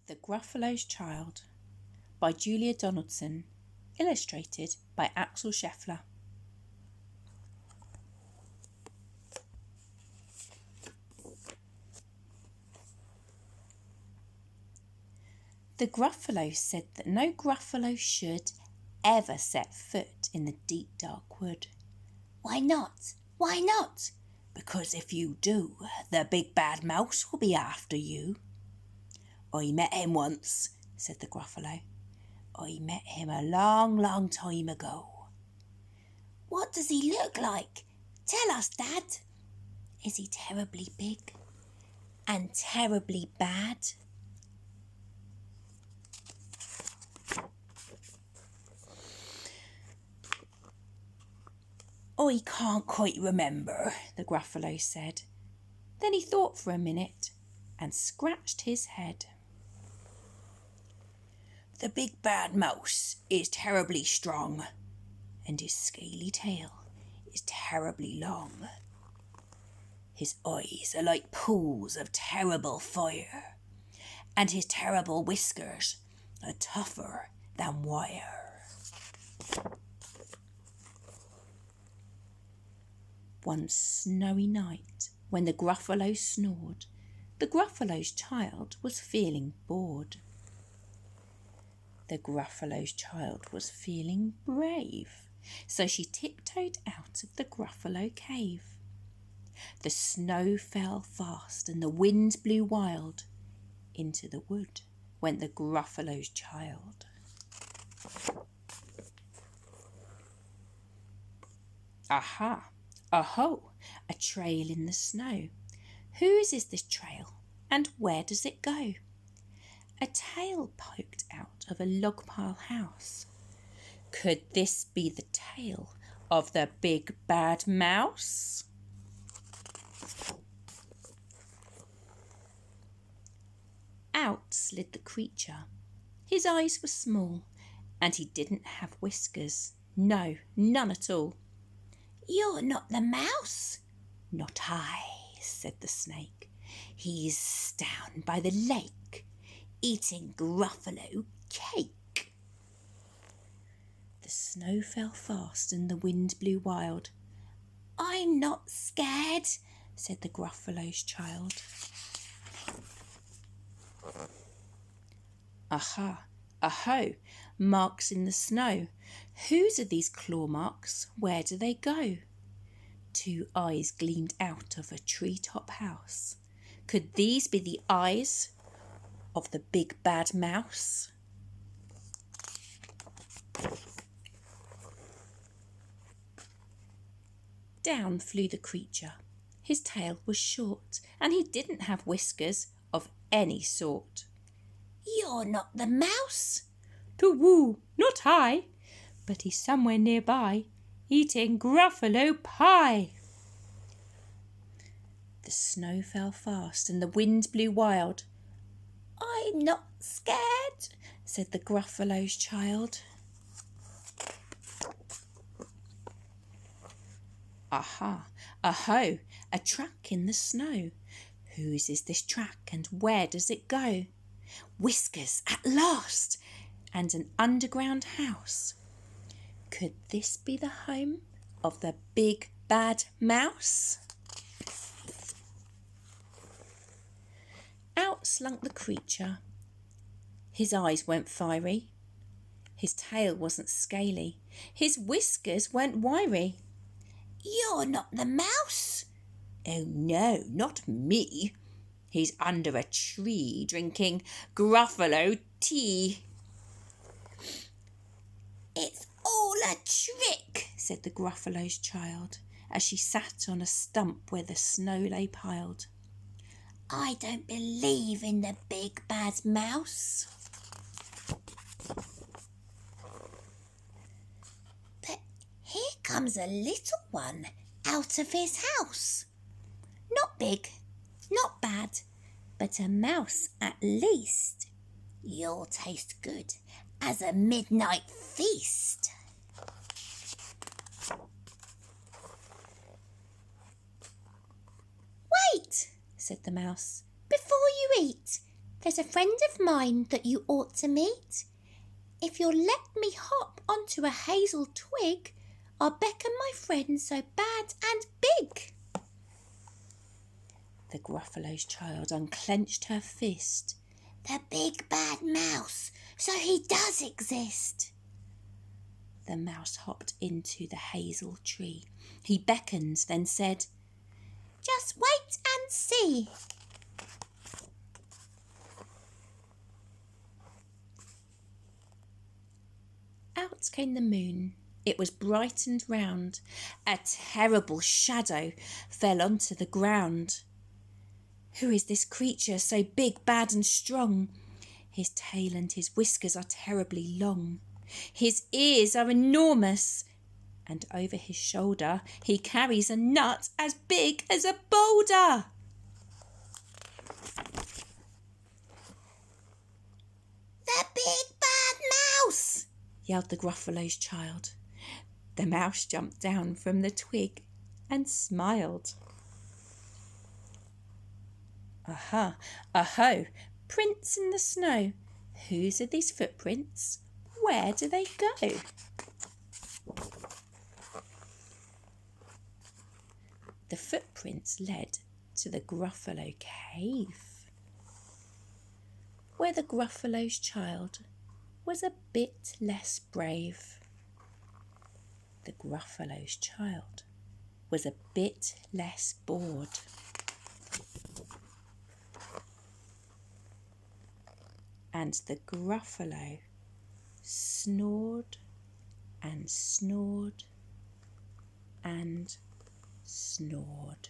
The Gruffalo's Child by Julia Donaldson, illustrated by Axel Scheffler. The Gruffalo said that no Gruffalo should ever set foot in the deep dark wood. Why not? Why not? Because if you do, the big bad mouse will be after you. I met him once, said the Gruffalo. I met him a long, long time ago. What does he look like? Tell us, Dad. Is he terribly big and terribly bad? I can't quite remember, the Gruffalo said. Then he thought for a minute and scratched his head. The big bad mouse is terribly strong, and his scaly tail is terribly long. His eyes are like pools of terrible fire, and his terrible whiskers are tougher than wire. One snowy night, when the Gruffalo snored, the Gruffalo's child was feeling bored. The Gruffalo's child was feeling brave, so she tiptoed out of the Gruffalo cave. The snow fell fast and the wind blew wild. Into the wood went the Gruffalo's child. Aha! Aho! A trail in the snow. Whose is this trail, and where does it go? A tail poked out of a log pile house. Could this be the tail of the big bad mouse? Out slid the creature. His eyes were small, and he didn't have whiskers. No, none at all. You're not the mouse? Not I, said the snake. He's down by the lake, eating Gruffalo cake. The snow fell fast and the wind blew wild. I'm not scared, said the Gruffalo's child. Aha! Aho! Marks in the snow. Whose are these claw marks? Where do they go? Two eyes gleamed out of a treetop house. Could these be the eyes of the big bad mouse? Down flew the creature. His tail was short, and he didn't have whiskers of any sort. You're not the mouse? To-woo, not I, but he's somewhere nearby, eating Gruffalo pie. The snow fell fast and the wind blew wild. I'm not scared, said the Gruffalo's child. Aha! Aho! A track in the snow. Whose is this track and where does it go? Whiskers at last! And an underground house. Could this be the home of the big bad mouse? Out slunk the creature. His eyes weren't fiery. His tail wasn't scaly. His whiskers weren't wiry. You're not the mouse? Oh no, not me. He's under a tree drinking Gruffalo tea. It's all a trick, said the Gruffalo's child as she sat on a stump where the snow lay piled. I don't believe in the big bad mouse. But here comes a little one out of his house. Not big, not bad, but a mouse at least. You'll taste good as a midnight feast. Wait, said the mouse. Before you eat, There's a friend of mine that you ought to meet. If you'll let me hop onto a hazel twig, I'll beckon my friend so bad and big. The Gruffalo's child unclenched her fist. The big bad mouse, so he does exist. The mouse hopped into the hazel tree. He beckoned, then said, Just wait and see. Out came the moon. It was bright and round. A terrible shadow fell onto the ground. Who is this creature so big, bad and strong? His tail and his whiskers are terribly long. His ears are enormous, and over his shoulder he carries a nut as big as a boulder. The big bad mouse, yelled the Gruffalo's child. The mouse jumped down from the twig and smiled. Aha, aho, prints in the snow. Whose are these footprints? Where do they go? The footprints led to the Gruffalo cave, where the Gruffalo's child was a bit less brave. The Gruffalo's child was a bit less bored. And the Gruffalo snored and snored and snored.